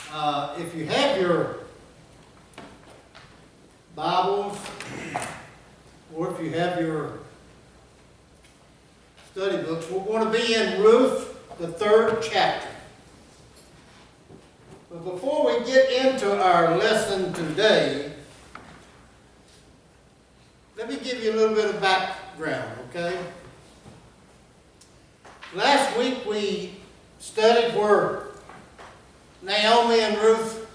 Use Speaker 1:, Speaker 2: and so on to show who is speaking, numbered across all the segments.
Speaker 1: If you have your Bibles, or if you have your study books, we're going to be in Ruth, the 3rd chapter. But before we get into our lesson today, let me give you a little bit of background, okay? Last week we studied where Naomi and Ruth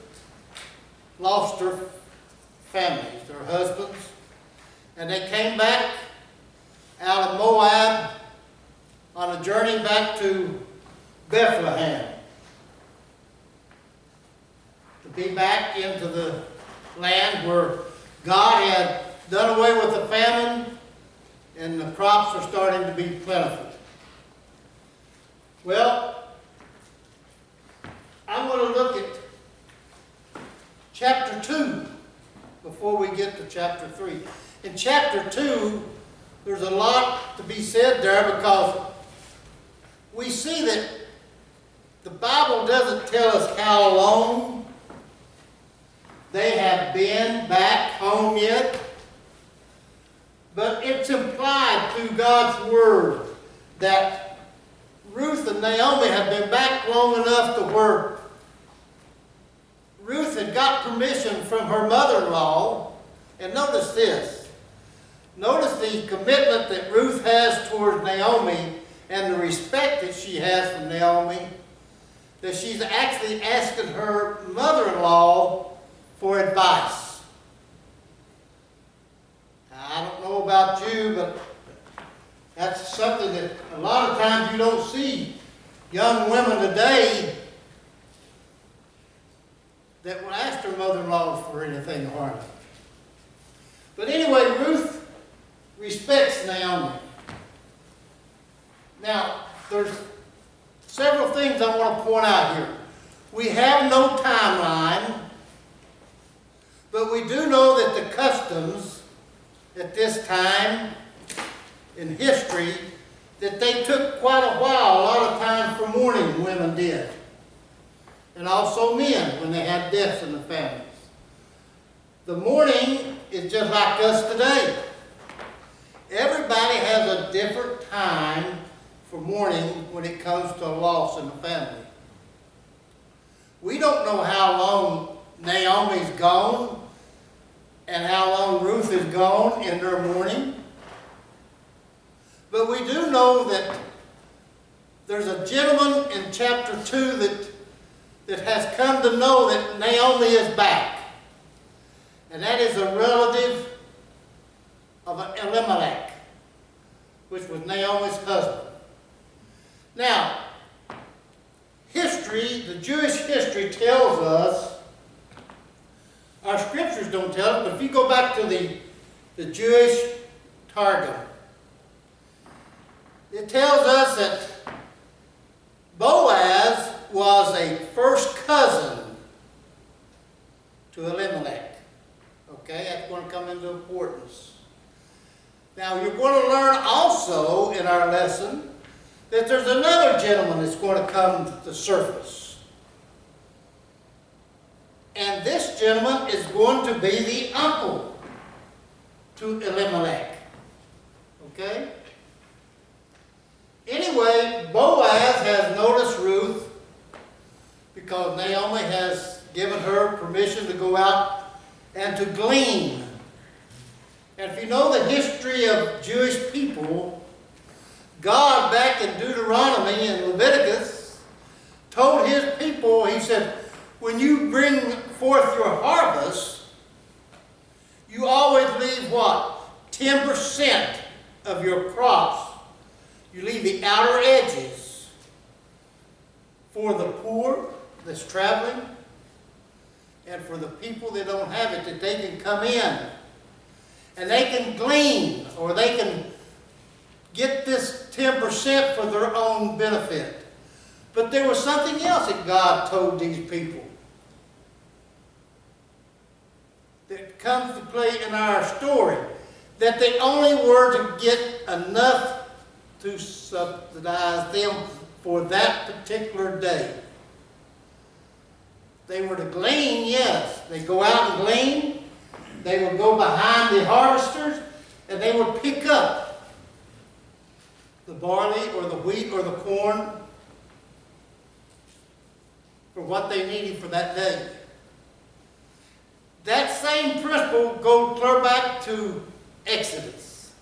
Speaker 1: lost their families, their husbands, and they came back out of Moab on a journey back to Bethlehem to be back into the land where God had done away with the famine and the crops are starting to be plentiful. Well, I'm going to look at chapter 2 before we get to chapter 3. In chapter 2, there's a lot to be said there because we see that the Bible doesn't tell us how long they have been back home yet, but it's implied through God's Word that Ruth and Naomi have been back long enough to where Ruth had got permission from her mother-in-law, and notice this. Notice the commitment that Ruth has towards Naomi and the respect that she has for Naomi, that she's actually asking her mother-in-law for advice. Now, I don't know about you, but that's something that a lot of times you don't see young women today that will ask their mother-in-law for anything hard. But anyway, Ruth respects Naomi. Now, there's several things I want to point out here. We have no timeline, but we do know that the customs at this time in history, that they took quite a while, a lot of time for mourning, women did. And also men, when they had deaths in the families. The mourning is just like us today. Everybody has a different time for mourning when it comes to a loss in the family. We don't know how long Naomi's gone and how long Ruth is gone in their mourning. But we do know that there's a gentleman in chapter 2 that has come to know that Naomi is back. And that is a relative of Elimelech, which was Naomi's husband. Now, history, the Jewish history tells us, our scriptures don't tell us, but if you go back to the Jewish Targum, it tells us that Boaz was a first cousin to Elimelech. Okay, that's going to come into importance. Now, you're going to learn also in our lesson that there's another gentleman that's going to come to the surface. And this gentleman is going to be the uncle to Elimelech. Okay? Anyway, Boaz has noticed Ruth because Naomi has given her permission to go out and to glean. And if you know the history of Jewish people, God back in Deuteronomy and Leviticus told his people, he said, when you bring forth your harvest, you always leave what? 10% of your crops. You leave the outer edges for the poor that's traveling and for the people that don't have it, that they can come in and they can glean or they can get this 10% for their own benefit. But there was something else that God told these people that comes to play in our story, that they only were to get enough to subsidize them for that particular day. They were to glean, yes. They go out and glean. They would go behind the harvesters, and they would pick up the barley or the wheat or the corn for what they needed for that day. That same principle goes clear back to Exodus.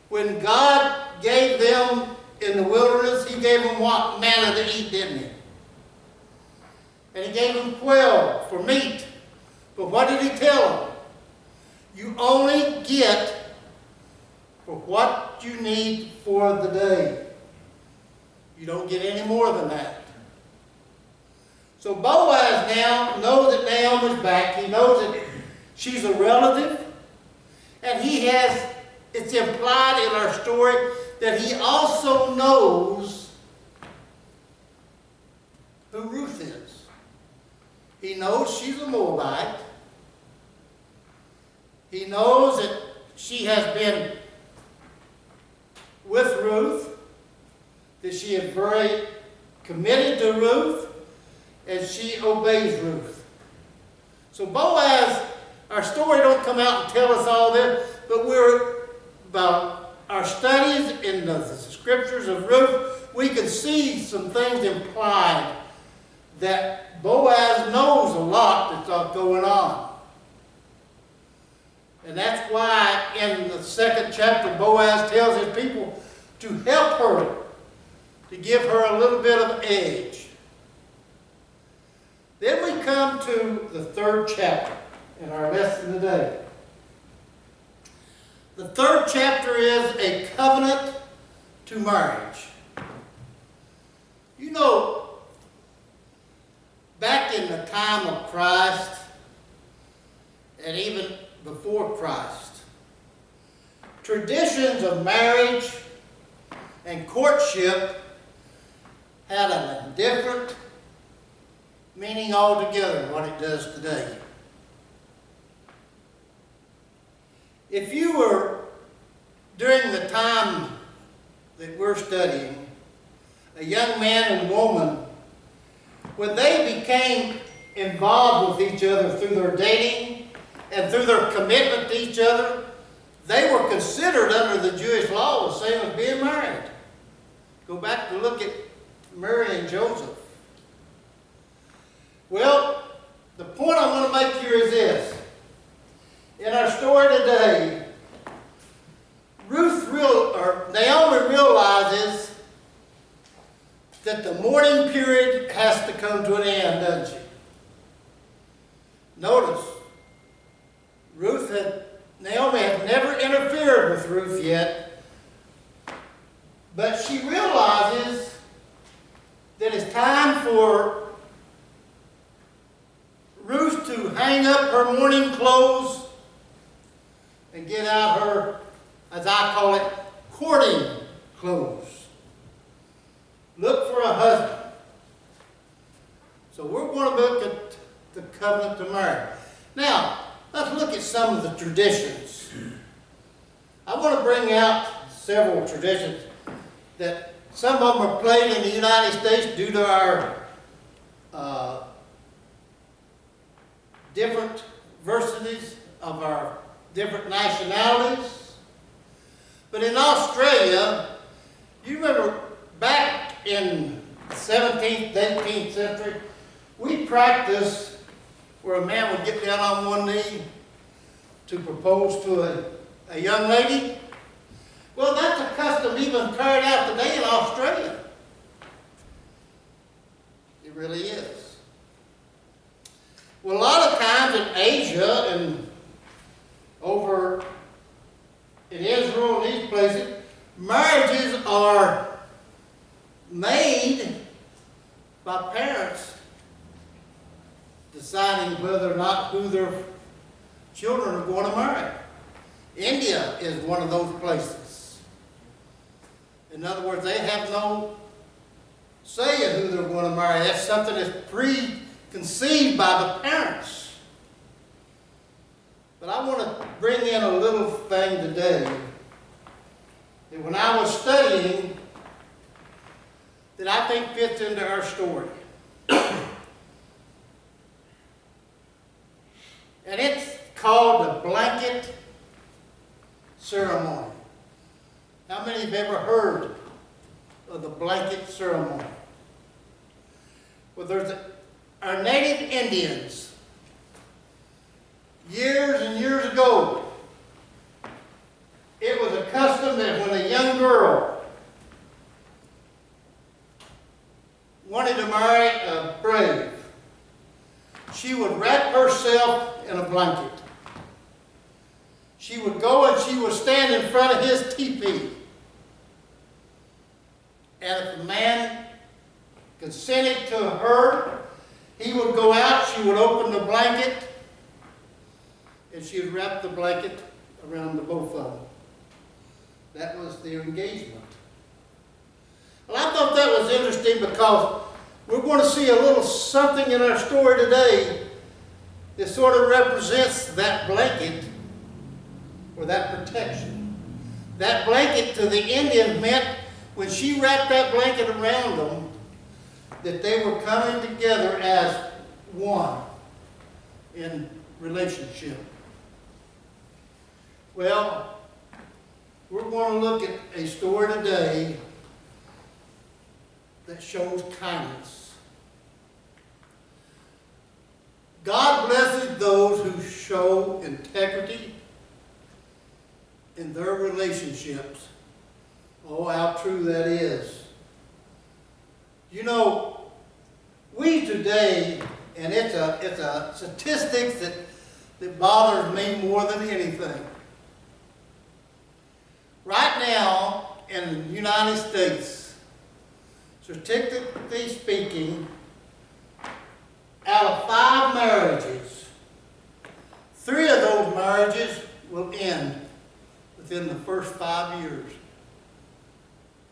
Speaker 1: When God gave them in the wilderness, He gave them what? Manna to eat, didn't He? And He gave them quail for meat. But what did He tell them? You only get for what you need for the day. You don't get any more than that. So Boaz now knows that Naomi's back. He knows that she's a relative. And he has, it's implied in our story, that he also knows who Ruth is. He knows she's a Moabite. He knows that she has been with Ruth, that she is very committed to Ruth, and she obeys Ruth. So Boaz, our story don't come out and tell us all this, but we're about our studies in the scriptures of Ruth, we can see some things implied that Boaz knows a lot that's going on. And that's why in the 2nd chapter, Boaz tells his people to help her, to give her a little bit of edge. Then we come to the 3rd chapter in our lesson today. The 3rd chapter is a covenant to marriage. You know, back in the time of Christ, and even before Christ, traditions of marriage and courtship had a different meaning altogether than what it does today. If you were, during the time that we're studying, a young man and woman, when they became involved with each other through their dating and through their commitment to each other, they were considered under the Jewish law the same as being married. Go back to look at Mary and Joseph. Well, the point I want to make here is this. In our story today, Naomi realizes that the mourning period has to come to an end, doesn't she? Notice, Naomi had never interfered with Ruth yet, but she realizes that it's time for Ruth to hang up her mourning clothes and get out her, as I call it, courting clothes. Look for a husband. So we're going to look at the covenant to marry. Now, let's look at some of the traditions. I want to bring out several traditions that some of them are played in the United States due to our different varsities of our different nationalities. But in Australia, you remember back in the 17th, 18th century, we practiced where a man would get down on one knee to propose to a young lady. Well, that's a custom even carried out today in Australia. It really is. Well, a lot of times in Asia and over in Israel and these places, marriages are made by parents deciding whether or not who their children are going to marry. India is one of those places. In other words, they have no say in who they're going to marry. That's something that's preconceived by the parents. But I want to bring in a little thing today that when I was studying, that I think fits into our story. And it's called the blanket ceremony. How many have ever heard of the blanket ceremony? Well, our native Indians, years and years ago, it was a custom that when a young girl wanted to marry a brave, she would wrap herself in a blanket. She would go and she would stand in front of his teepee. And if the man consented to her, he would go out, she would open the blanket, and she would wrap the blanket around the both of them. That was their engagement. Well, I thought that was interesting because we're going to see a little something in our story today that sort of represents that blanket or that protection. That blanket to the Indian meant when she wrapped that blanket around them that they were coming together as one in relationship. Well, we're going to look at a story today that shows kindness. God blesses those who show integrity in their relationships. Oh, how true that is. You know, we today, and it's a statistic that bothers me more than anything. Right now, in the United States, statistically speaking, out of 5 marriages, 3 of those marriages will end within the first 5 years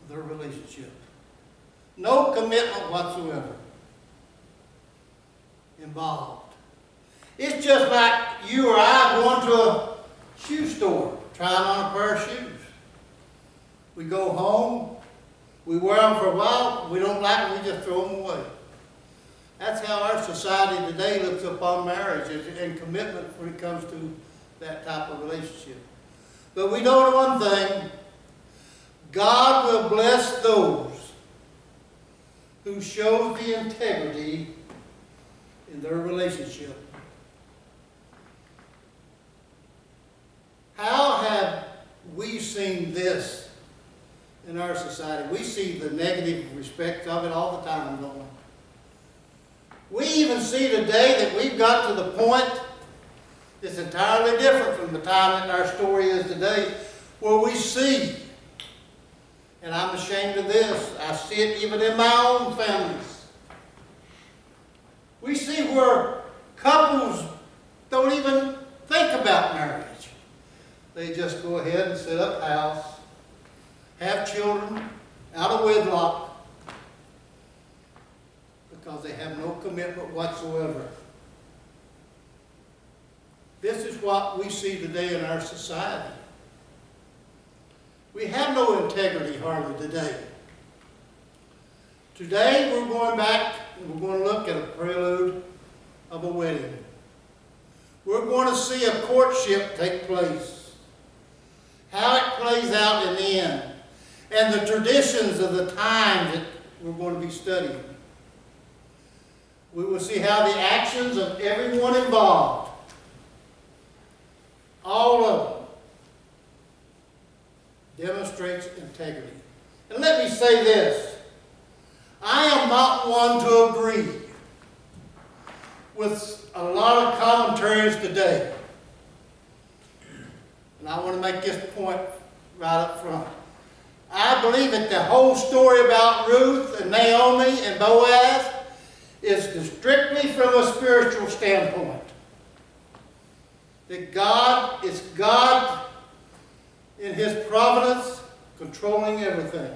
Speaker 1: of their relationship. No commitment whatsoever involved. It's just like you or I going to a shoe store, trying on a pair of shoes. We go home, we wear them for a while, we don't like them, we just throw them away. That's how our society today looks upon marriage and commitment when it comes to that type of relationship. But we know one thing, God will bless those who show the integrity in their relationship. How have we seen this in our society? We see the negative respects of it all the time, don't we? We even see today that we've got to the point that's entirely different from the time that our story is today, where we see, and I'm ashamed of this, I see it even in my own families. We see where couples don't even think about marriage. They just go ahead and set up house, have children out of wedlock, because they have no commitment whatsoever. This is what we see today in our society. We have no integrity hardly today. Today we're going back and we're going to look at a prelude of a wedding. We're going to see a courtship take place. How it plays out in the end. And the traditions of the time that we're going to be studying. We will see how the actions of everyone involved, all of them, demonstrates integrity. And let me say this. I am not one to agree with a lot of commentaries today. And I want to make this point right up front. I believe that the whole story about Ruth and Naomi and Boaz is strictly from a spiritual standpoint. That God is God in His providence controlling everything.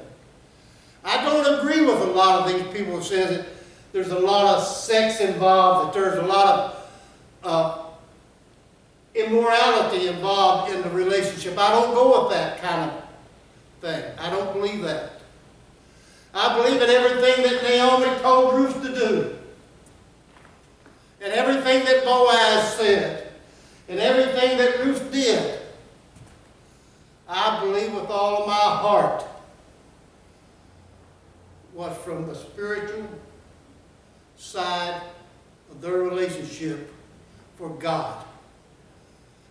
Speaker 1: I don't agree with a lot of these people who say that there's a lot of sex involved, that there's a lot of immorality involved in the relationship. I don't go with that kind of thing. I don't believe that. I believe in everything that Naomi told Ruth to do. And everything that Boaz said. relationship for God.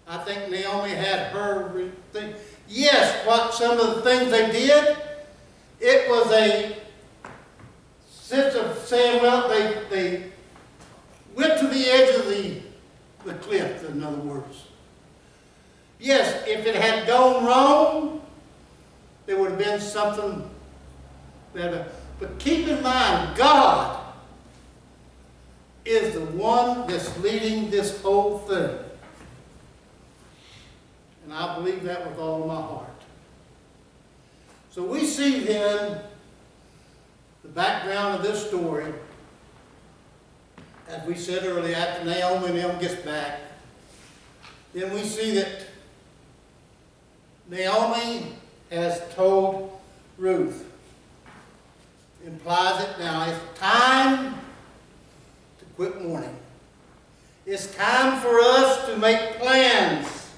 Speaker 1: I think Naomi had her thing. Yes, what some of the things they did, it was a sense of saying, well, they went to the edge of the cliff, in other words. Yes, if it had gone wrong, there would have been something better. But keep in mind, God is the one that's leading this whole thing. And I believe that with all of my heart. So we see then the background of this story. As we said earlier, after Naomi and them gets back, then we see that Naomi has told Ruth. Implies it now. It's time to quit mourning. It's time for us to make plans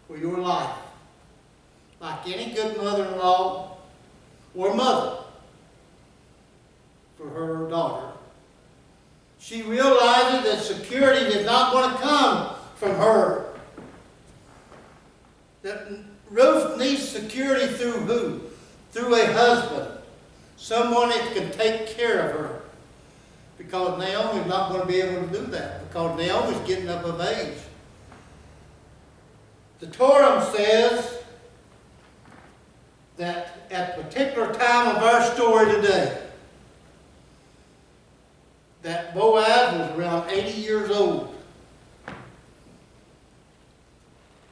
Speaker 1: for your life. Like any good mother-in-law or mother for her daughter. She realizes that security is not going to come from her. That Ruth needs security through who? Through a husband. Someone that can take care of her. Because Naomi's not going to be able to do that. Because Naomi's getting up of age. The Torah says that at a particular time of our story today, that Boaz was around 80 years old.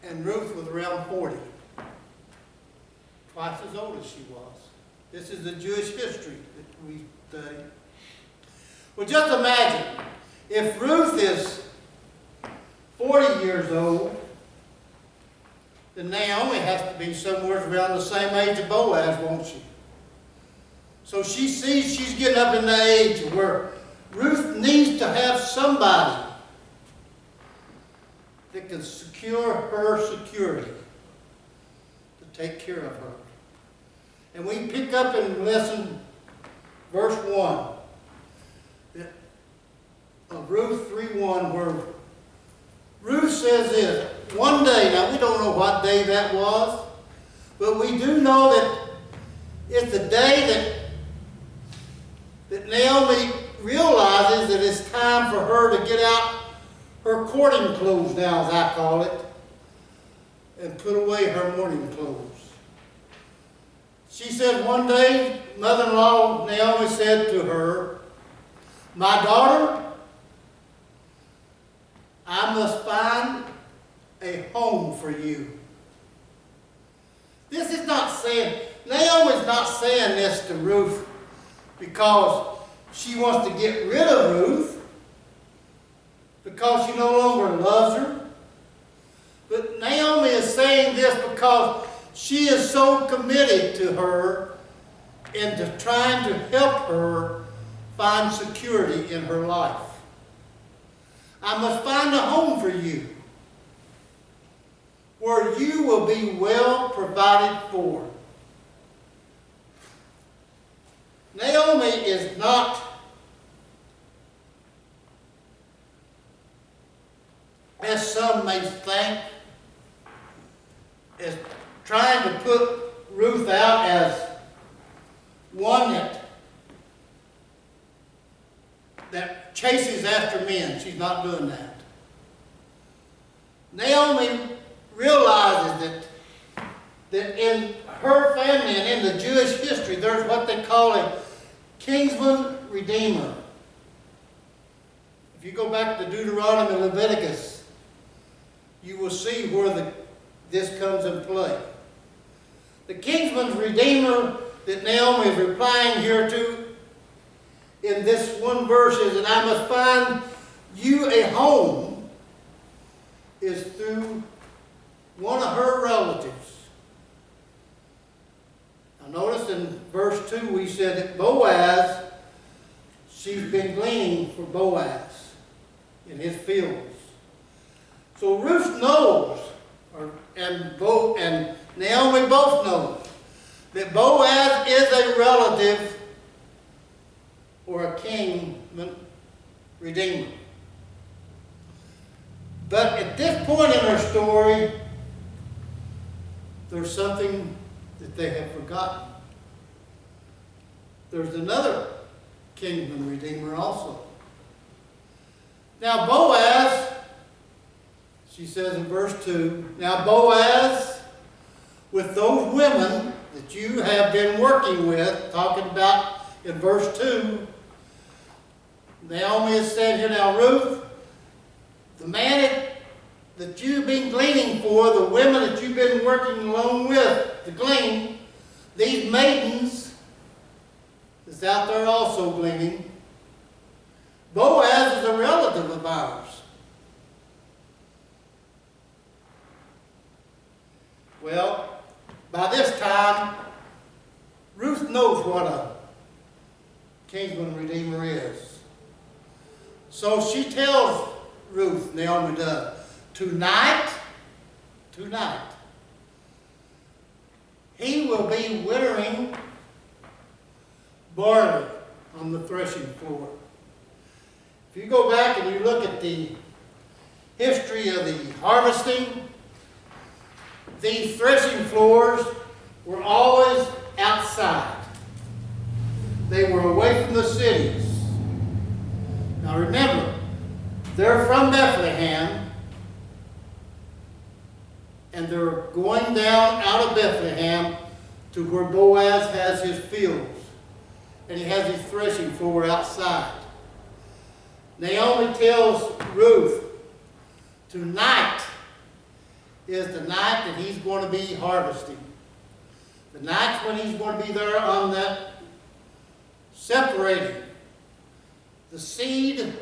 Speaker 1: And Ruth was around 40. Twice as old as she was. This is the Jewish history that we study. Well, just imagine, if Ruth is 40 years old, then Naomi has to be somewhere around the same age of Boaz, won't she? So she sees she's getting up in the age where Ruth needs to have somebody that can secure her security, to take care of her. And we pick up in lesson verse 1 of Ruth 3:1, where Ruth says this. One day, now we don't know what day that was, but we do know that it's the day that Naomi realizes that it's time for her to get out her courting clothes now, as I call it, and put away her mourning clothes. She said one day, mother-in-law Naomi said to her, "My daughter, I must find a home for you." This is not saying, Naomi's not saying this to Ruth because she wants to get rid of Ruth, because she no longer loves her. But Naomi is saying this because she is so committed to her and to trying to help her find security in her life. I must find a home for you where you will be well provided for. Naomi is not as some may think, is trying to put Ruth out as one that chases after men. She's not doing that. Naomi realizes that in her family and in the Jewish history, there's what they call a kinsman redeemer. If you go back to Deuteronomy and Leviticus, you will see where this comes in play. The kinsman's redeemer that Naomi is replying here to in this one verse is that I must find you a home is through one of her relatives. Now notice in verse 2 we said that Boaz, she's been gleaning for Boaz in his fields. So Ruth knows, and Naomi both know, that Boaz is a relative or a kinsman Redeemer. But at this point in our story, there's something that they have forgotten. There's another kinsman redeemer also. Now Boaz, she says in verse 2, now Boaz, with those women that you have been working with, talking about in verse 2, Naomi has said here, now Ruth, the man that you've been gleaning for, the women that you've been working along with to glean, these maidens is out there also gleaning. Boaz is a relative of ours. Well, by this time, Ruth knows what a kinsman redeemer is. So she tells Ruth, Naomi does, tonight, he will be winnowing barley on the threshing floor. If you go back and you look at the history of the harvesting, these threshing floors were always outside. They were away from the cities. Now remember, they're from Bethlehem, and they're going down out of Bethlehem to where Boaz has his fields, and he has his threshing floor outside. Naomi tells Ruth, tonight is the night that he's going to be harvesting. The night's when he's going to be there on that, separating the seed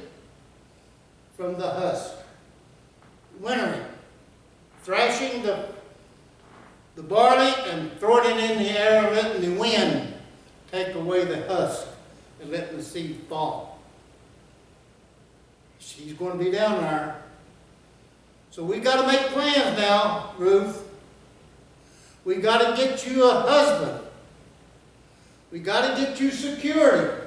Speaker 1: from the husk, winnowing, thrashing the barley and throwing it in the air and letting the wind take away the husk and letting the seed fall. She's going to be down there. So we got to make plans now, Ruth. We got to get you a husband. We got to get you security.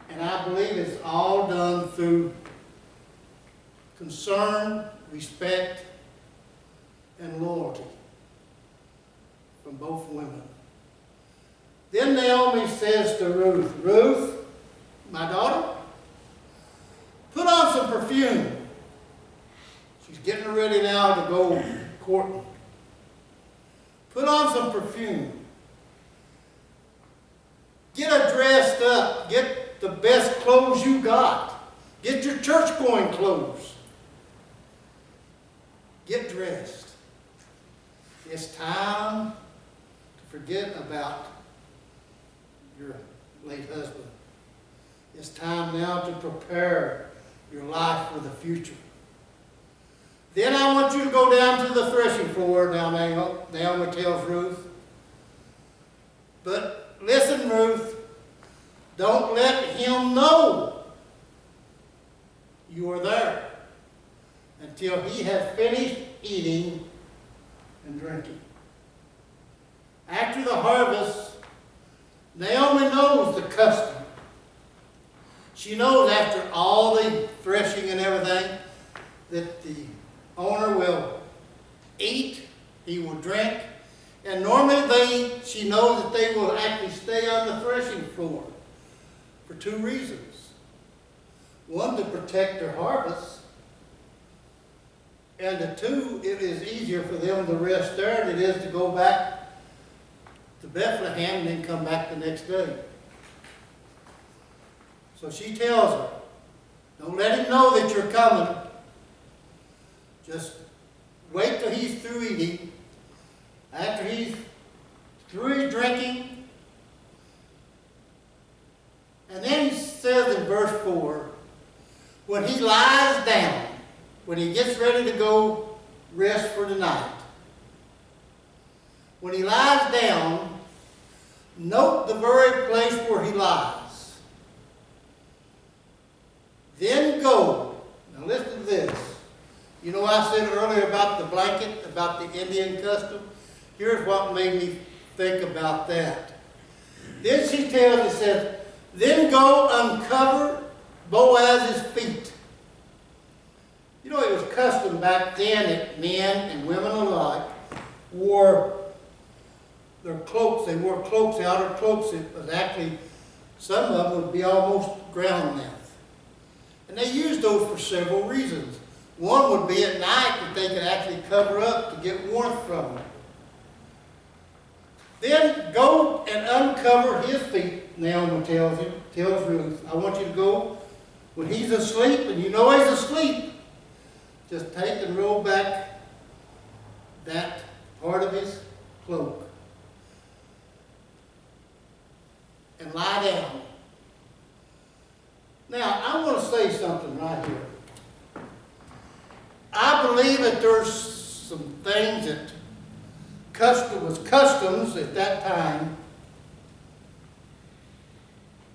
Speaker 1: And I believe it's all done through concern, respect, and loyalty from both women. Then Naomi says to Ruth, Ruth, my daughter, put on some perfume. She's getting ready now to go courting. Put on some perfume. Get her dressed up. Get the best clothes you got. Get your church-going clothes. Get dressed. It's time to forget about your late husband. It's time now to prepare your life for the future. Then I want you to go down to the threshing floor. Now Naomi tells Ruth. But listen, Ruth, don't let him know you are there until he has finished eating and drinking. After the harvest, Naomi knows the custom. She knows after all the threshing and everything that the owner will eat, he will drink, and normally she knows that they will actually stay on the threshing floor for two reasons. One, to protect their harvest, and the two, it is easier for them to rest there than it is to go back to Bethlehem and then come back the next day. So she tells her, don't let him know that you're coming. Just wait till he's through eating. After he's through his drinking. And then he says in verse 4, when he lies down, when he gets ready to go rest for the night, when he lies down, note the very place where he lies. Then go. Now listen to this. You know, I said earlier about the blanket, about the Indian custom. Here's what made me think about that. Then she tells, it says, then go uncover Boaz's feet. You know, it was custom back then that men and women alike wore their cloaks. They wore cloaks, outer cloaks. It was actually, some of them would be almost ground length. And they used those for several reasons. One would be at night that they could actually cover up to get warmth from them. Then go and uncover his feet, Naomi tells Ruth. I want you to go when he's asleep, and you know he's asleep. Just take and roll back that part of his cloak and lie down. Now, I want to say something right here. I believe that there's some things that was customs at that time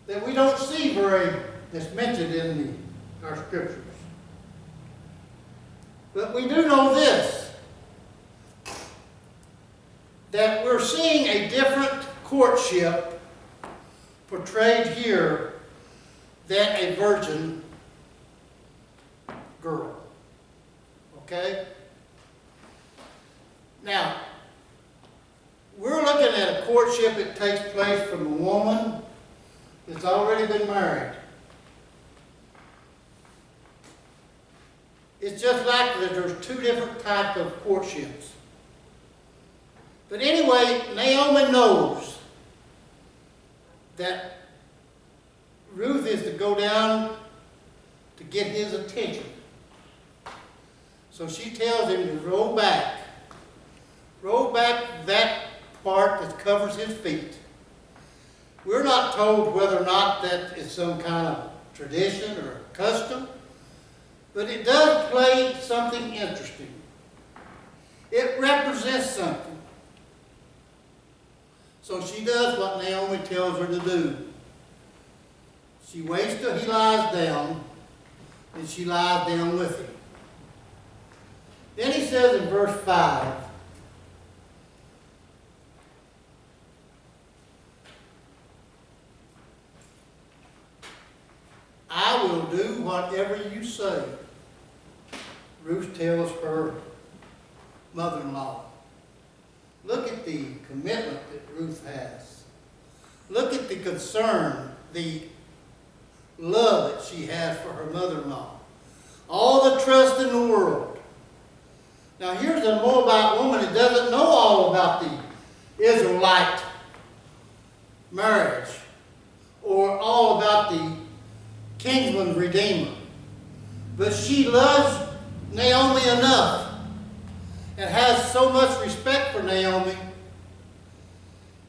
Speaker 1: that we don't see that's mentioned in our scriptures. But we do know this, that we're seeing a different courtship portrayed here than a virgin girl. Okay? Now, we're looking at a courtship that takes place from a woman that's already been married. It's just like that there's two different types of courtships. But anyway, Naomi knows that Ruth is to go down to get his attention. So she tells him to roll back that part that covers his feet. We're not told whether or not that is some kind of tradition or custom, but it does play something interesting. It represents something. So she does what Naomi tells her to do. She waits till he lies down, and she lies down with him. Then he says in verse 5, I will do whatever you say, Ruth tells her mother-in-law. Look at the commitment that Ruth has. Look at the concern, the love that she has for her mother-in-law. All the trust in the world. Now here's a Moabite woman that doesn't know all about the Israelite marriage or all about the kinsman redeemer. But she loves Naomi enough and has so much respect for Naomi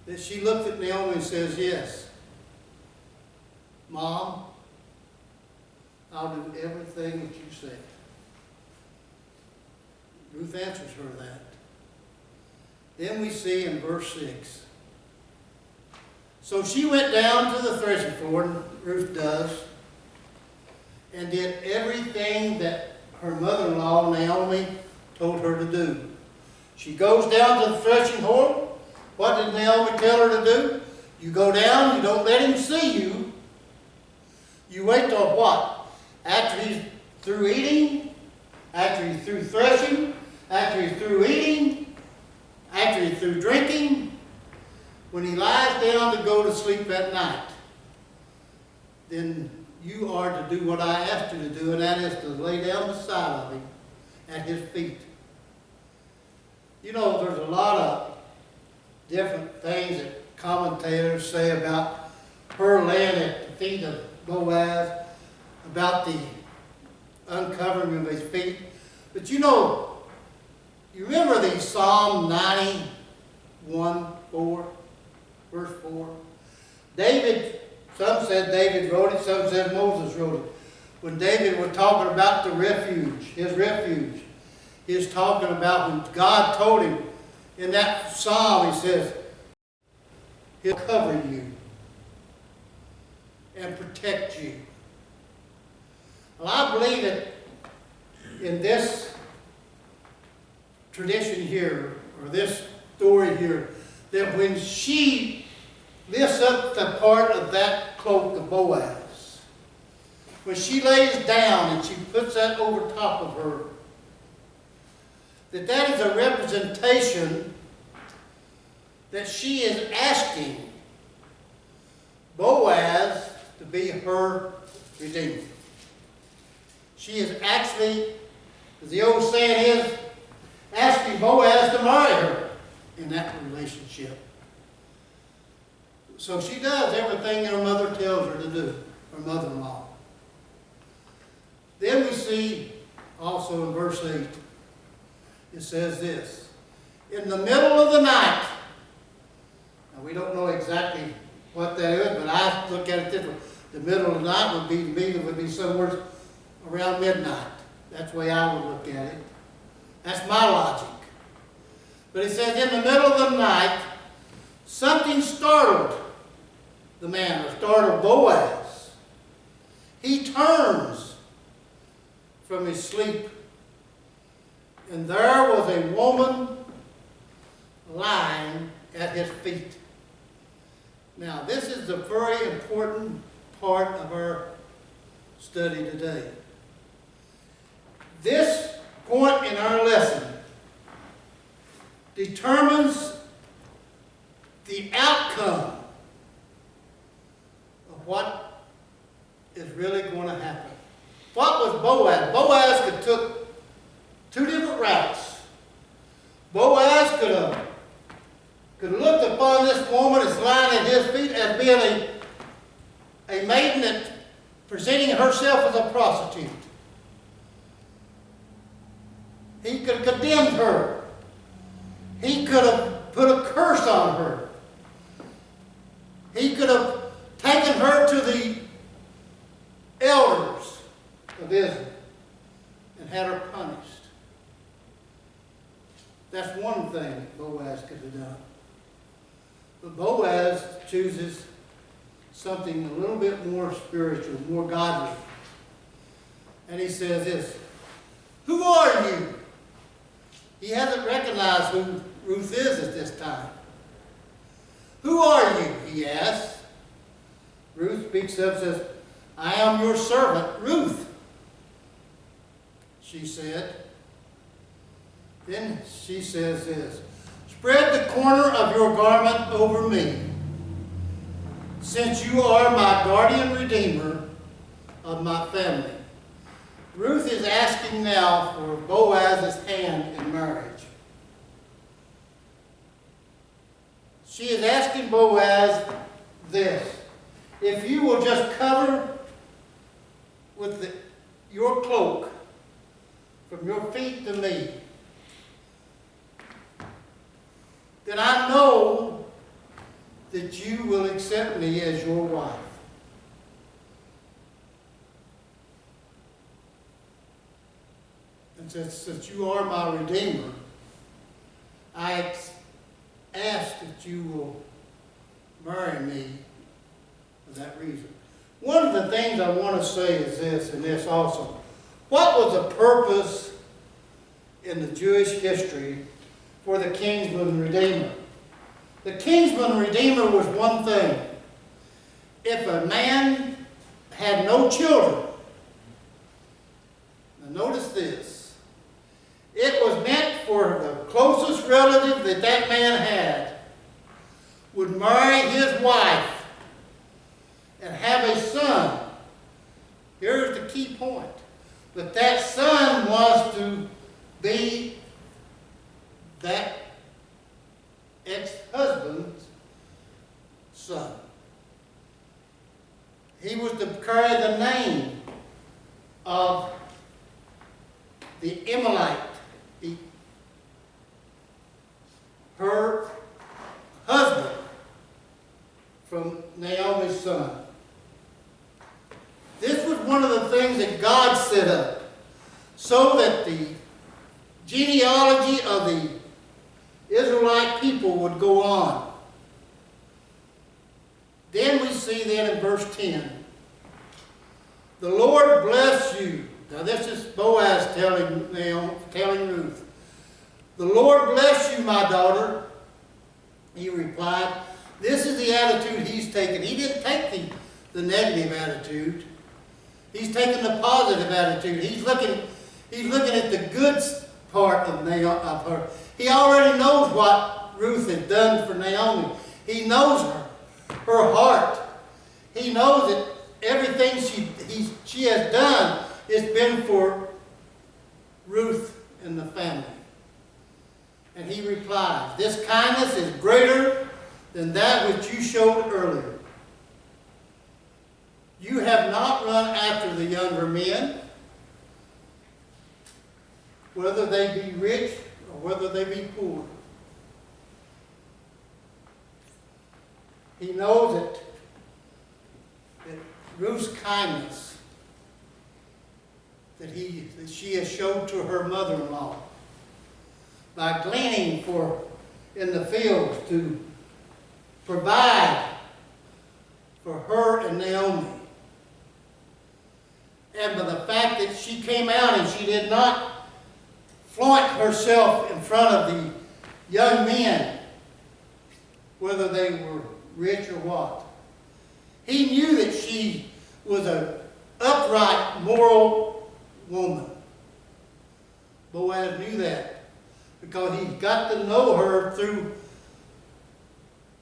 Speaker 1: that she looks at Naomi and says, yes, Mom, I'll do everything that you say. Ruth answers her that. Then we see in verse 6. So she went down to the threshing floor, and Ruth does, and did everything that her mother-in-law, Naomi, told her to do. She goes down to the threshing floor. What did Naomi tell her to do? You go down, you don't let him see you. You wait till what? After he's through eating, after he's through threshing, after he's through eating, after he's through drinking, when he lies down to go to sleep at night, then you are to do what I asked you to do, and that is to lay down beside of him at his feet. You know, there's a lot of different things that commentators say about her laying at the feet of Boaz, about the uncovering of his feet. But you know, you remember the Psalm 91:4, verse 4? David, some said David wrote it, some said Moses wrote it. When David was talking about the refuge, his refuge, he was talking about when God told him in that psalm, he says, He'll cover you and protect you. Well, I believe that in this tradition here, or this story here, that when she lifts up the part of that cloak of Boaz, when she lays down and she puts that over top of her, that is a representation that she is asking Boaz to be her redeemer. She is actually, as the old saying is, asking Boaz to marry her in that relationship. So she does everything her mother tells her to do, her mother-in-law. Then we see also in verse 8, it says this, in the middle of the night. Now we don't know exactly what that is, but I look at it this way. The middle of the night would be, to me, it would be somewhere around midnight. That's the way I would look at it. That's my logic. But it says in the middle of the night, something startled the man, or startled Boaz. He turns from his sleep, and there was a woman lying at his feet. Now, this is a very important part of our study today. This point in our lesson determines the outcome of what is really going to happen. What was Boaz? Boaz could have took two different routes. Boaz could have looked upon this woman as lying at his feet as being a maiden that presenting herself as a prostitute. He could have condemned her. He could have put a curse on her. He could have taken her to the elders of Israel and had her punished. That's one thing that Boaz could have done. But Boaz chooses something a little bit more spiritual, more godly. And he says this, who are you? He hasn't recognized who Ruth is at this time. Who are you? He asks. Ruth speaks up and says, I am your servant, Ruth, she said. Then she says this, spread the corner of your garment over me, since you are my guardian redeemer of my family. Ruth is asking now for Boaz's hand in marriage. She is asking Boaz this, if you will just cover with your cloak from your feet to me, then I know that you will accept me as your wife. And since you are my redeemer, I ask that you will marry me for that reason. One of the things I want to say is this, and this also. What was the purpose in the Jewish history for the kinsman redeemer? The kinsman redeemer was one thing. If a man had no children, now notice this, it was meant for the closest relative that that man had would marry his wife and have a son. Here's the key point. But that son was to be that ex-husband's son. He was to carry the name of the Emelite, her husband from Naomi's son. This was one of the things that God set up so that the genealogy of the Israelite people would go on. Then we see then in verse 10, the Lord bless you. Now this is Boaz telling Ruth. The Lord bless you, my daughter. He replied. This is the attitude he's taken. He didn't take the negative attitude. He's taking the positive attitude. He's looking at the good part of her. He already knows what Ruth has done for Naomi. He knows her heart. He knows that everything she has done has been for Ruth and the family. And he replies, "This kindness is greater than that which you showed earlier. You have not run after the younger men, whether they be rich or whether they be poor." He knows that Ruth's kindness that she has showed to her mother-in-law by gleaning in the fields to provide for her and Naomi. And by the fact that she came out and she did not flaunt herself in front of the young men, whether they were rich or what. He knew that she was an upright, moral woman. Boaz knew that because he got to know her through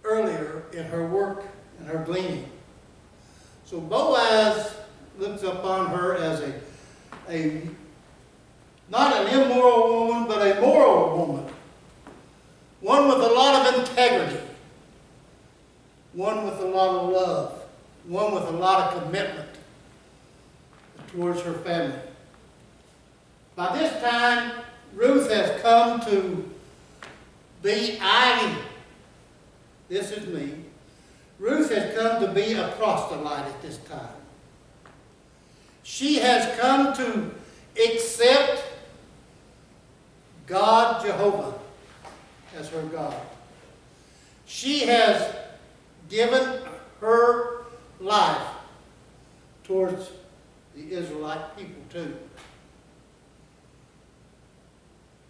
Speaker 1: earlier in her work and her gleaning. So Boaz looks upon her as not an immoral woman, but a moral woman. One with a lot of integrity. One with a lot of love. One with a lot of commitment towards her family. By this time, Ruth has come to be, this is me, Ruth has come to be a proselyte at this time. She has come to accept God, Jehovah, as her God. She has given her life towards the Israelite people too.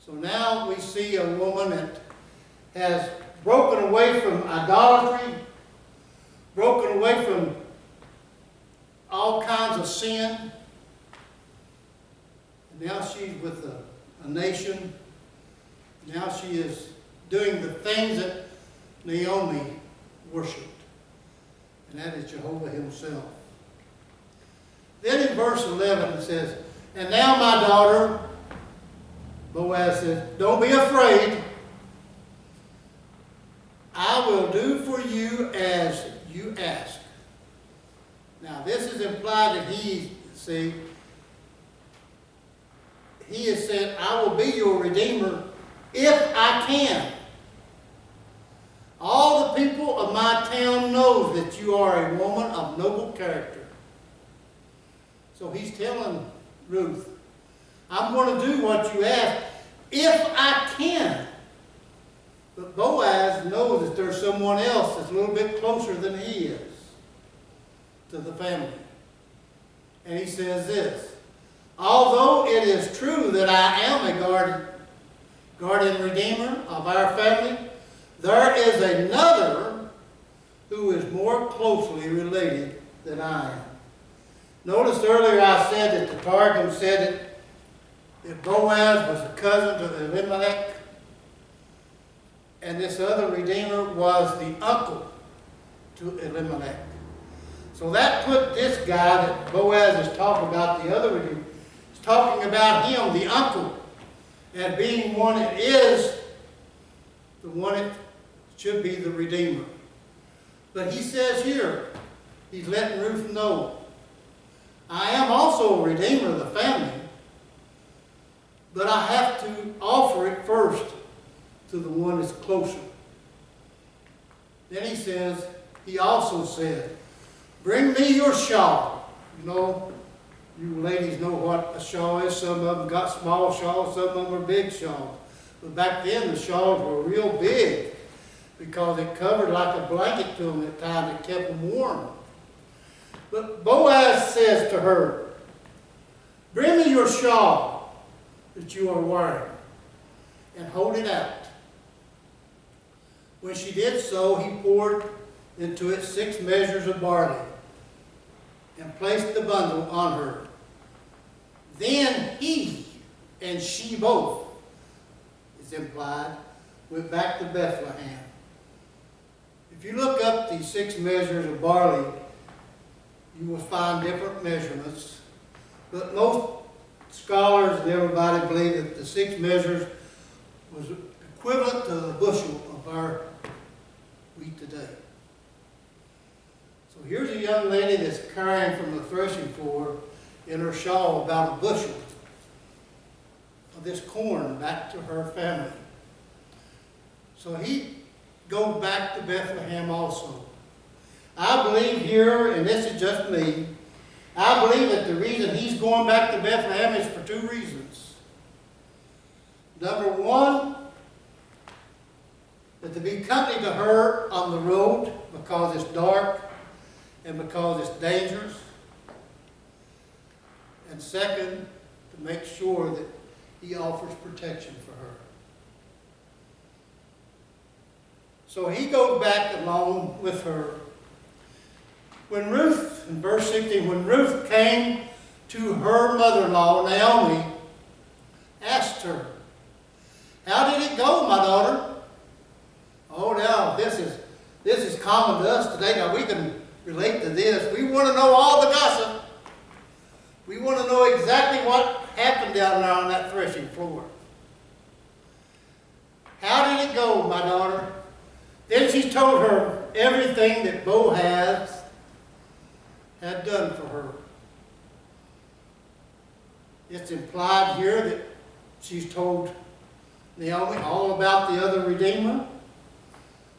Speaker 1: So now we see a woman that has broken away from idolatry, broken away from all kinds of sin. And now she's with a nation. Now she is doing the things that Naomi worshipped. And that is Jehovah himself. Then in verse 11 it says, "And now, my daughter," Boaz says, "don't be afraid. I will do for you as you ask." Now this is implied that he has said, "I will be your redeemer if I can. All the people of my town know that you are a woman of noble character." So he's telling Ruth, "I'm going to do what you ask if I can." But Boaz knows that there's someone else that's a little bit closer than he is to the family. And he says this, "Although it is true that I am a guardian redeemer of our family, there is another who is more closely related than I am." Notice earlier I said that the Targum said that Boaz was a cousin to Elimelech, and this other redeemer was the uncle to Elimelech. So that put this guy that Boaz is talking about, the other redeemer, is talking about him, the uncle, as being one that is the one that should be the redeemer. But he says here, he's letting Ruth know, "I am also a redeemer of the family, but I have to offer it first to the one that's closer." Then he also said, "Bring me your shawl." You know, you ladies know what a shawl is. Some of them got small shawls, some of them are big shawls. But back then the shawls were real big because it covered like a blanket to them at times. It kept them warm. But Boaz says to her, "Bring me your shawl that you are wearing and hold it out." When she did so, he poured into it 6 measures of barley and placed the bundle on her. Then he and she both, is implied, went back to Bethlehem. If you look up these 6 measures of barley, you will find different measurements. But most scholars and everybody believe that the 6 measures was equivalent to a bushel of our wheat today. So here's a young lady that's carrying from the threshing floor in her shawl about a bushel of this corn back to her family. So he goes back to Bethlehem also. I believe here, and this is just me, I believe that the reason he's going back to Bethlehem is for 2 reasons. Number 1, that to be company to her on the road because it's dark and because it's dangerous. And second, to make sure that he offers protection for her. So he goes back along with her. When Ruth, in verse 16, when Ruth came to her mother-in-law, Naomi, asked her, "How did it go, my daughter?" Oh, now, this is common to us today. Now, we can relate to this. We want to know all the gossip. We want to know exactly what happened down there on that threshing floor. "How did it go, my daughter?" Then she told her everything that Boaz had done for her. It's implied here that she's told Naomi all about the other Redeemer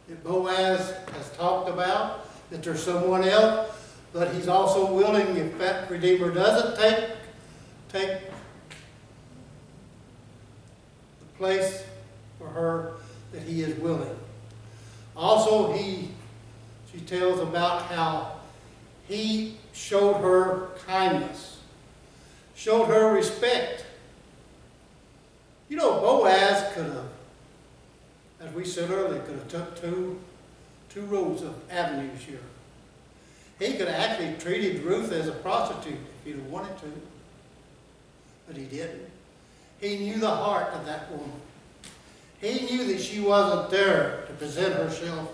Speaker 1: that Boaz has talked about, that there's someone else, but he's also willing, if that Redeemer doesn't take the place for her, that he is willing. Also, she tells about how he showed her kindness, showed her respect. You know, Boaz could have, as we said earlier, could have took two roads of avenues here. He could have actually treated Ruth as a prostitute if he'd have wanted to, but he didn't. He knew the heart of that woman. He knew that she wasn't there to present herself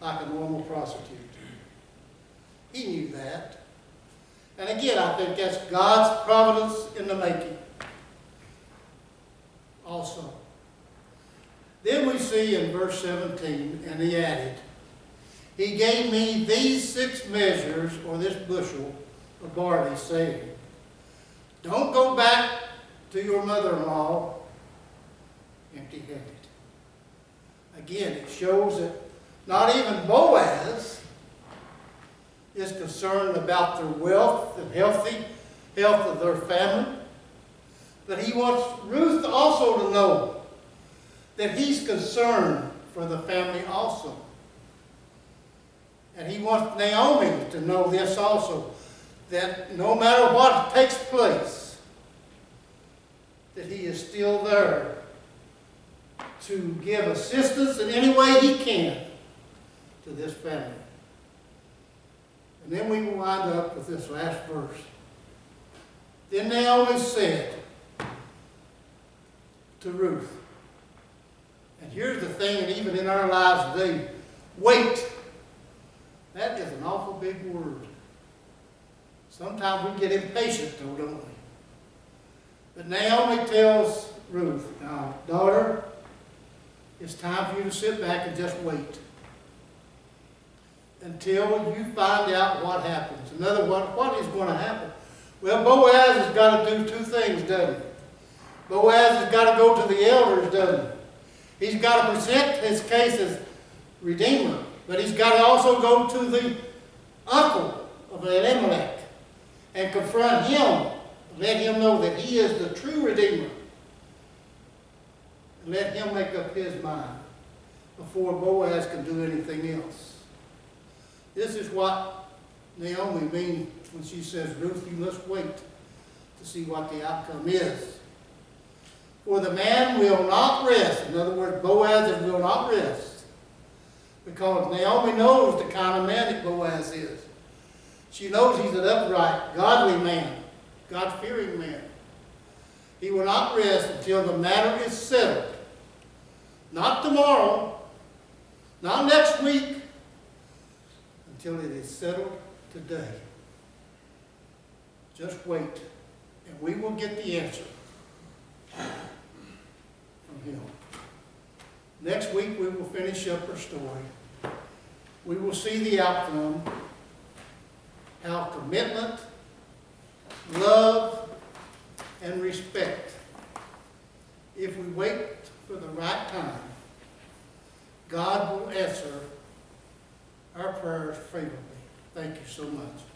Speaker 1: like a normal prostitute. He knew that. And again, I think that's God's providence in the making also. Then we see in verse 17, and he added, "He gave me these 6 measures, or this bushel of barley, saying, don't go back to your mother-in-law empty-handed." Again, it shows that not even Boaz is concerned about their wealth and health of their family, but he wants Ruth also to know that he's concerned for the family also. And he wants Naomi to know this also, that no matter what takes place, that he is still there to give assistance in any way he can to this family. And then we wind up with this last verse. Then Naomi said to Ruth, and here's the thing, and even in our lives today, wait. That is an awful big word. Sometimes we get impatient though, don't we? But Naomi tells Ruth, "Now, daughter, it's time for you to sit back and just wait until you find out what happens." In other words, what is going to happen? Well, Boaz has got to do 2 things, doesn't he? Boaz has got to go to the elders, doesn't he? He's got to present his case as Redeemer, but he's got to also go to the uncle of Elimelech and confront him, let him know that he is the true Redeemer, and let him make up his mind before Boaz can do anything else. This is what Naomi means when she says, "Ruth, you must wait to see what the outcome is. For the man will not rest." In other words, Boaz will not rest, because Naomi knows the kind of man that Boaz is. She knows he's an upright, godly man, God-fearing man. He will not rest until the matter is settled. Not tomorrow, not next week, until it is settled today. Just wait, and we will get the answer from him. Next week we will finish up her story. We will see the outcome, how commitment, love, and respect, if we wait for the right time, God will answer our prayers favorably. Thank you so much.